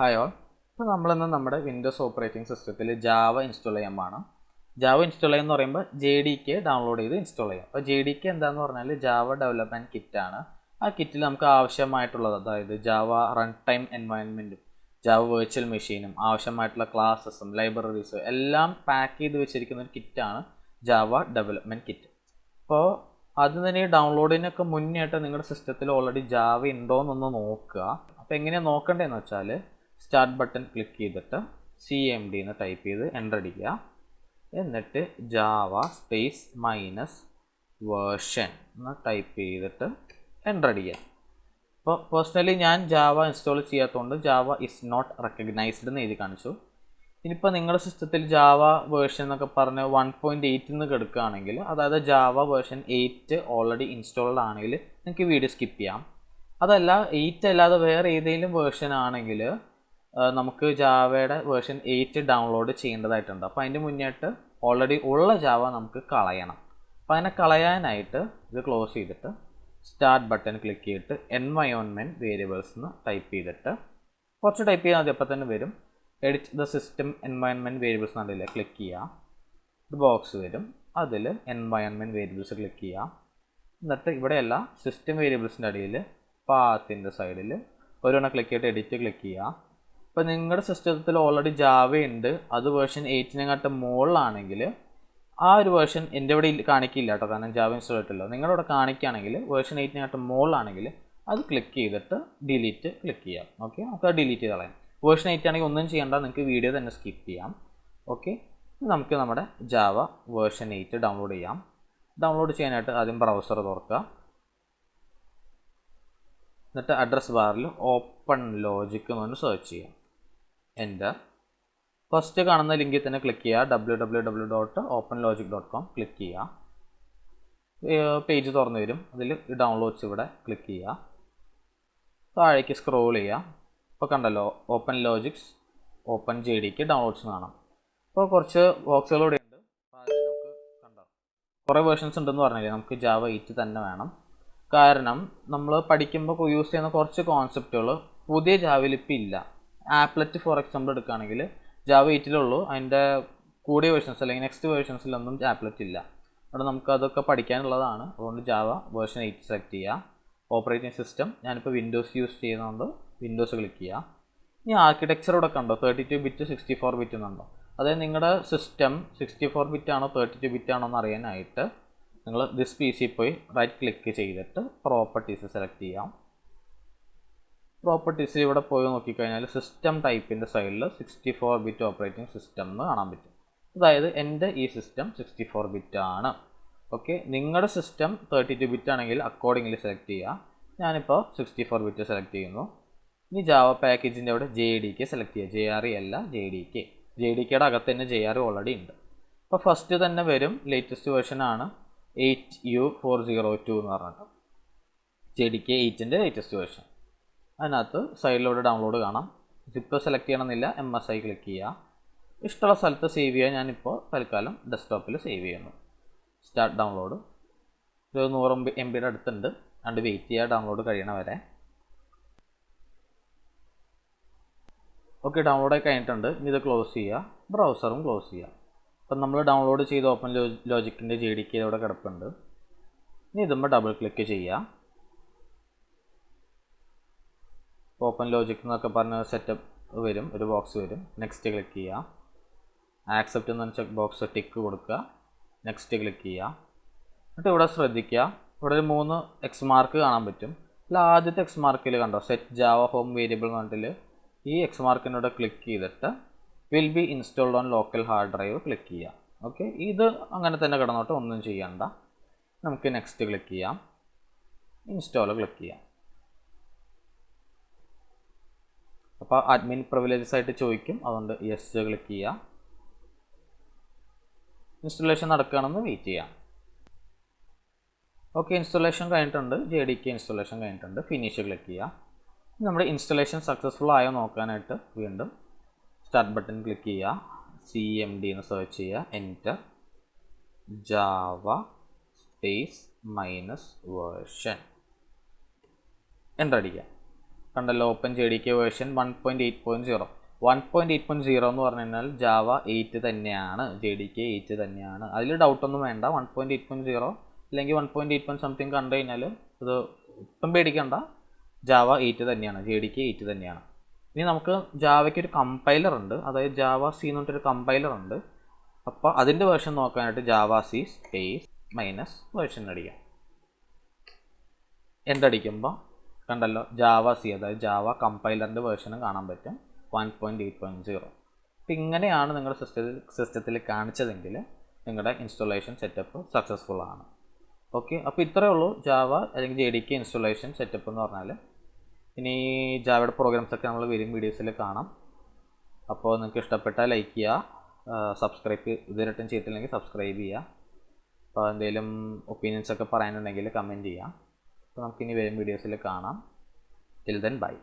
Hi all. ഇപ്പോൾ നമ്മളിന്ന് നമ്മുടെ വിൻഡോസ് ഓപ്പറേറ്റിംഗ് സിസ്റ്റത്തിൽ ജാവ ഇൻസ്റ്റാൾ ചെയ്യാൻ. ജാവ ഇൻസ്റ്റാൾ ചെയ്യുമെന്ന് പറയുമ്പോൾ JDK ഡൗൺലോഡ് ചെയ്ത് ഇൻസ്റ്റാൾ ചെയ്യാം. അപ്പോൾ JDK എന്താണെന്ന് പറഞ്ഞാൽ ജാവ ഡെവലപ്മെൻറ്റ് കിറ്റാണ്. ആ കിറ്റിൽ നമുക്ക് ആവശ്യമായിട്ടുള്ളത്, അതായത് ജാവ റൺ ടൈം എൻവയൺമെൻറ്റും ജാവ വെർച്വൽ മെഷീനും ആവശ്യമായിട്ടുള്ള ക്ലാസ്സസും ലൈബ്രറീസും എല്ലാം പാക്ക് ചെയ്ത് വെച്ചിരിക്കുന്ന ഒരു കിറ്റാണ് ജാവ ഡെവലപ്മെൻറ്റ് കിറ്റ്. അപ്പോൾ അത് തന്നെ ഡൗൺലോഡിനൊക്കെ മുന്നേയായിട്ട് നിങ്ങളുടെ സിസ്റ്റത്തിൽ ഓൾറെഡി ജാവ ഉണ്ടോ എന്നൊന്ന് നോക്കുക. അപ്പോൾ എങ്ങനെയാണ് നോക്കേണ്ടതെന്ന് വെച്ചാൽ സ്റ്റാർട്ട് ബട്ടൺ ക്ലിക്ക് ചെയ്തിട്ട് CMD എന്ന് ടൈപ്പ് ചെയ്ത് എൻ്റർ അടിക്കുക. എന്നിട്ട് ജാവ സ്പേസ് മൈനസ് വേർഷൻ എന്ന് ടൈപ്പ് ചെയ്തിട്ട് എൻ്റർ അടിക്കുക. അപ്പോൾ പേഴ്സണലി ഞാൻ ജാവ ഇൻസ്റ്റാൾ ചെയ്യാത്തതുകൊണ്ട് ജാവ ഇസ് നോട്ട് റെക്കഗ്നൈസ്ഡ് എന്ന് എഴുതി കാണിച്ചു. ഇനിയിപ്പോൾ നിങ്ങളുടെ സിസ്റ്റത്തിൽ ജാവ വേർഷൻ എന്നൊക്കെ പറഞ്ഞ് 1.8 എന്ന് കിടക്കുകയാണെങ്കിൽ, അതായത് ജാവ വേർഷൻ 8 ഓൾറെഡി ഇൻസ്റ്റാൾഡ് ആണെങ്കിൽ നിങ്ങൾക്ക് വീഡിയോ സ്കിപ്പ് ചെയ്യാം. അതല്ല 8 അല്ലാതെ വേറെ ഏതെങ്കിലും വേർഷൻ ആണെങ്കിൽ നമുക്ക് ജാവയുടെ വേർഷൻ 8 ഡൗൺലോഡ് ചെയ്യേണ്ടതായിട്ടുണ്ട്. അപ്പോൾ അതിൻ്റെ മുന്നേയായിട്ട് ഓൾറെഡി ഉള്ള ജാവ നമുക്ക് കളയണം. അപ്പോൾ അതിനെ കളയാനായിട്ട് ഇത് ക്ലോസ് ചെയ്തിട്ട് സ്റ്റാർട്ട് ബട്ടൺ ക്ലിക്ക് ചെയ്തിട്ട് എൻവയോൺമെൻറ്റ് വേരിയബിൾസ് എന്ന് ടൈപ്പ് ചെയ്തിട്ട് കുറച്ച് ടൈപ്പ് ചെയ്യാൻ മതി, അപ്പോൾ തന്നെ വരും. Edit the system environment variables എന്നതിൽ ക്ലിക്ക് ചെയ്യുക. ഒരു ബോക്സ് വരും, അതിൽ എൻവയോൺമെൻറ്റ് വേരിയബിൾസ് ക്ലിക്ക് ചെയ്യുക. എന്നിട്ട് ഇവിടെയല്ല, സിസ്റ്റം വേരിയബിൾസിൻ്റെ അടിയിൽ പാത്തിൻ്റെ സൈഡിൽ ഒരെണ്ണം ക്ലിക്ക് ചെയ്തിട്ട് എഡിറ്റ് ക്ലിക്ക് ചെയ്യുക. ഇപ്പോൾ നിങ്ങളുടെ സിസ്റ്റത്തിൽ ഓൾറെഡി ജാവ ഉണ്ട്, അത് വേർഷൻ 8 മുകളിലാണെങ്കിൽ ആ ഒരു വേർഷൻ എൻ്റെ ഇവിടെ കാണിക്കില്ല കേട്ടോ, കാരണം ജാവ ഇൻസ്റ്റാൾ ചെയ്തിട്ടില്ല. നിങ്ങളുടെ ഇവിടെ കാണിക്കുകയാണെങ്കിൽ വേർഷൻ 8 മുകളിലാണെങ്കിൽ അത് ക്ലിക്ക് ചെയ്തിട്ട് ഡിലീറ്റ് ക്ലിക്ക് ചെയ്യാം. ഓക്കെ, നമുക്ക് അത് ഡിലീറ്റ് ചെയ്ത് കളയാം. വേർഷൻ 8 ആണെങ്കിൽ ഒന്നും ചെയ്യേണ്ട, നിങ്ങൾക്ക് വീഡിയോ തന്നെ സ്കിപ്പ് ചെയ്യാം. ഓക്കെ, നമുക്ക് നമ്മുടെ ജാവ വേർഷൻ 8 ഡൗൺലോഡ് ചെയ്യാം. ഡൗൺലോഡ് ചെയ്യാനായിട്ട് ആദ്യം ബ്രൗസർ തുറക്കുക. എന്നിട്ട് അഡ്രസ് ബാറിൽ ഓപ്പൺ ലോജിക് എന്ന് പറഞ്ഞ് സെർച്ച് ചെയ്യാം. എൻ്റർ. ഫസ്റ്റ് കാണുന്ന ലിങ്കിൽ തന്നെ ക്ലിക്ക് ചെയ്യുക, www.openlogic.com ക്ലിക്ക് ചെയ്യുക. പേജ് തുറന്നു വരും, അതിൽ ഡൗൺലോഡ്സ് ഇവിടെ ക്ലിക്ക് ചെയ്യുക. താഴേക്ക് സ്ക്രോൾ ചെയ്യുക. ഇപ്പോൾ കണ്ടല്ലോ, open Logix, open JDK downloads കാണാം. ഇപ്പോൾ കുറച്ച് ബോക്സുകളൂടെ ഉണ്ട്. അതിൽ നമുക്ക് കണ്ടോ കുറേ വേർഷൻസ് ഉണ്ടെന്ന് പറഞ്ഞില്ലേ, നമുക്ക് ജാവ 8 തന്നെ വേണം. കാരണം നമ്മൾ പഠിക്കുമ്പോൾ യൂസ് ചെയ്യുന്ന കുറച്ച് കോൺസെപ്റ്റുകൾ പുതിയ ജാവയിൽ ഇപ്പോൾ ഇല്ല. ആപ്ലെറ്റ് ഫോർ എക്സാമ്പിൾ എടുക്കുകയാണെങ്കിൽ ജാവ 8 അതിൻ്റെ കൂടിയ വേർഷൻസ് അല്ലെങ്കിൽ നെക്സ്റ്റ് വേർഷൻസിലൊന്നും ആപ്ലെറ്റ് ഇല്ല. അവിടെ നമുക്ക് അതൊക്കെ പഠിക്കാനുള്ളതാണ്. അതുകൊണ്ട് ജാവ വേർഷൻ 8 സെലക്ട് ചെയ്യുക. ഓപ്പറേറ്റിംഗ് സിസ്റ്റം ഞാനിപ്പോൾ വിൻഡോസ് യൂസ് ചെയ്യുന്നതുകൊണ്ട് വിൻഡോസ് ക്ലിക്ക് ചെയ്യുക. ഇനി ആർക്കിടെക്ചർ ഇവിടെ കണ്ടോ, 32 ബിറ്റ് 64 ബിറ്റ് എന്നുണ്ടോ. അതായത് നിങ്ങളുടെ സിസ്റ്റം 64 ബിറ്റ് ആണോ 32 ബിറ്റ് ആണോ എന്ന് അറിയാനായിട്ട് നിങ്ങൾ ദിസ് PC പോയി റൈറ്റ് ക്ലിക്ക് ചെയ്തിട്ട് പ്രോപ്പർട്ടീസ് സെലക്ട് ചെയ്യാം. പ്രോപ്പർട്ടീസ് ഇവിടെ പോയി നോക്കിക്കഴിഞ്ഞാൽ സിസ്റ്റം ടൈപ്പിൻ്റെ സൈഡിൽ 64 ബിറ്റ് ഓപ്പറേറ്റിംഗ് സിസ്റ്റം എന്ന് കാണാൻ പറ്റും. അതായത് എൻ്റെ ഈ സിസ്റ്റം 64 ബിറ്റ് ആണ്. ഓക്കെ, നിങ്ങളുടെ സിസ്റ്റം 32 ബിറ്റ് ആണെങ്കിൽ അക്കോർഡിംഗ്ലി സെലക്ട് ചെയ്യുക. ഞാനിപ്പോൾ 64 ബിറ്റ് സെലക്ട് ചെയ്യുന്നു. ഇനി ജാവ പാക്കേജിൻ്റെ അവിടെ JDK സെലക്ട് ചെയ്യുക. JRE അല്ല, JDK. JDKയുടെ അകത്ത് തന്നെ JRE ഓൾറെഡി ഉണ്ട്. അപ്പോൾ ഫസ്റ്റ് തന്നെ വരും, ലേറ്റസ്റ്റ് വേർഷനാണ് 8U402 എന്ന് പറഞ്ഞിട്ട്, JDK 8ൻ്റെ ലേറ്റസ്റ്റ് വേർഷൻ. അതിനകത്ത് സൈഡിലൂടെ ഡൗൺലോഡ് കാണാം. സിപ്പ് സെലക്ട് ചെയ്യണമെന്നില്ല, MSI ക്ലിക്ക് ചെയ്യുക. ഇഷ്ടമുള്ള സ്ഥലത്ത് സേവ് ചെയ്യുക. ഞാനിപ്പോൾ തൽക്കാലം ഡെസ്ക്ടോപ്പിൽ സേവ് ചെയ്യുന്നു. Start download. ഒരു 100 MB അടുത്തുണ്ട്, അതുകൊണ്ട് വെയിറ്റ് ചെയ്യുക ഡൗൺലോഡ് കഴിയണ വരെ. ഓക്കെ, ഡൗൺലോഡ് ആയി കഴിഞ്ഞിട്ടുണ്ട്. ഇനി ഇത് ക്ലോസ് ചെയ്യുക, ബ്രൗസറും ക്ലോസ് ചെയ്യുക. അപ്പം നമ്മൾ ഡൗൺലോഡ് ചെയ്ത ഓപ്പൺ ലോജിക്കിൻ്റെ JDK ഇവിടെ കിടപ്പുണ്ട്. ഇനി ഇതുമ്പോൾ ഡബിൾ ക്ലിക്ക് ചെയ്യുക. ഓപ്പൺ ലോജിക് എന്നൊക്കെ പറഞ്ഞ സെറ്റപ്പ് വരും, ഒരു ബോക്സ് വരും. നെക്സ്റ്റ് ക്ലിക്ക് ചെയ്യുക. ആക്സെപ്റ്റ് എന്ന ചെക്ക് ബോക്സ് ടിക്ക് കൊടുക്കുക. നെക്സ്റ്റ് ക്ലിക്ക് ചെയ്യുക. എന്നിട്ട് ഇവിടെ ശ്രദ്ധിക്കുക, ഇവിടെ ഒരു 3 X മാർക്ക് കാണാൻ പറ്റും. അല്ല, ആദ്യത്തെ X മാർക്കിൽ കണ്ടോ, സെറ്റ് ജാവ ഹോം വേരിയബിൾ എന്ന് പറഞ്ഞിട്ട് ഈ X മാർക്കിനോട് ക്ലിക്ക് ചെയ്തിട്ട് will be installed on local hard drive click ചെയ്യുക. ഓക്കെ, ഇത് അങ്ങനെ തന്നെ കിടന്നോട്ട്, ഒന്നും ചെയ്യണ്ട. നമുക്ക് നെക്സ്റ്റ് ക്ലിക്ക് ചെയ്യാം, ഇൻസ്റ്റാൾ ക്ലിക്ക് ചെയ്യാം. അപ്പോൾ അഡ്മിൻ പ്രിവിലേജസ് ആയിട്ട് ചോദിക്കും, അതുകൊണ്ട് യെസ് ക്ലിക്ക് ചെയ്യുക. ഇൻസ്റ്റലേഷൻ നടക്കുകയാണെന്ന് വെയിറ്റ് ചെയ്യാം. ഓക്കെ, ഇൻസ്റ്റലേഷൻ കഴിഞ്ഞിട്ടുണ്ട്, JDK ഇൻസ്റ്റലേഷൻ കഴിഞ്ഞിട്ടുണ്ട്. ഫിനിഷ് ക്ലിക്ക് ചെയ്യുക. നമ്മുടെ ഇൻസ്റ്റലേഷൻ സക്സസ്ഫുൾ ആയോ നോക്കാനായിട്ട് വീണ്ടും സ്റ്റാർട്ട് ബട്ടൺ ക്ലിക്ക് ചെയ്യുക. CMD എന്ന് സെർച്ച് ചെയ്യുക. Enter. Java space minus version enter അടിക്കുക. കണ്ടല്ലോ, open J D K version 1.8.0. 1.8.0 എന്ന് പറഞ്ഞു കഴിഞ്ഞാൽ ജാവ 8 തന്നെയാണ്, ജെ ഡി കെ 8 തന്നെയാണ്. അതിൽ ഡൗട്ടൊന്നും വേണ്ട. 1.8.0 അല്ലെങ്കിൽ 1.8 സംതിങ് കണ്ടു കഴിഞ്ഞാൽ ഇത് ഒട്ടും പേടിക്കണ്ട, ജാവ 8 തന്നെയാണ്, ജെ ഡി കെ 8 തന്നെയാണ്. ഇനി നമുക്ക് ജാവയ്ക്ക് ഒരു കമ്പൈലർ ഉണ്ട്, അതായത് ജാവ സി എന്ന് പറഞ്ഞിട്ടൊരു കമ്പൈലർ ഉണ്ട്. അപ്പോൾ അതിൻ്റെ വേർഷൻ നോക്കാനായിട്ട് Java C space minus version അടിക്കാം. എന്തടിക്കുമ്പോൾ കണ്ടല്ലോ, ജാവ സി അതായത് ജാവ കമ്പൈലറിൻ്റെ വേർഷനും കാണാൻ പറ്റും, 1.8.0. അപ്പം ഇങ്ങനെയാണ് നിങ്ങളുടെ സിസ്റ്റത്തിൽ കാണിച്ചതെങ്കിൽ നിങ്ങളുടെ ഇൻസ്റ്റലേഷൻ സെറ്റപ്പ് സക്സസ്ഫുൾ ആണ്. ഓക്കെ, അപ്പോൾ ഇത്രയേ ഉള്ളൂ ജാവ അല്ലെങ്കിൽ J D K installation setup എന്ന് പറഞ്ഞാൽ. ഇനി ജാവയുടെ പ്രോഗ്രാംസൊക്കെ നമ്മൾ വരും വീഡിയോസിൽ കാണാം. അപ്പോൾ നിങ്ങൾക്ക് ഇഷ്ടപ്പെട്ടാൽ ലൈക്ക് ചെയ്യുക, സബ്സ്ക്രൈബ് ഇതുവരെയായിട്ടും ചെയ്തിട്ടില്ലെങ്കിൽ സബ്സ്ക്രൈബ് ചെയ്യുക. അപ്പോൾ എന്തെങ്കിലും ഒപ്പീനിയൻസൊക്കെ പറയാനുണ്ടെങ്കിൽ കമൻറ്റ് ചെയ്യാം. അപ്പോൾ നമുക്കിനി വരും വീഡിയോസിൽ കാണാം. Till then bye.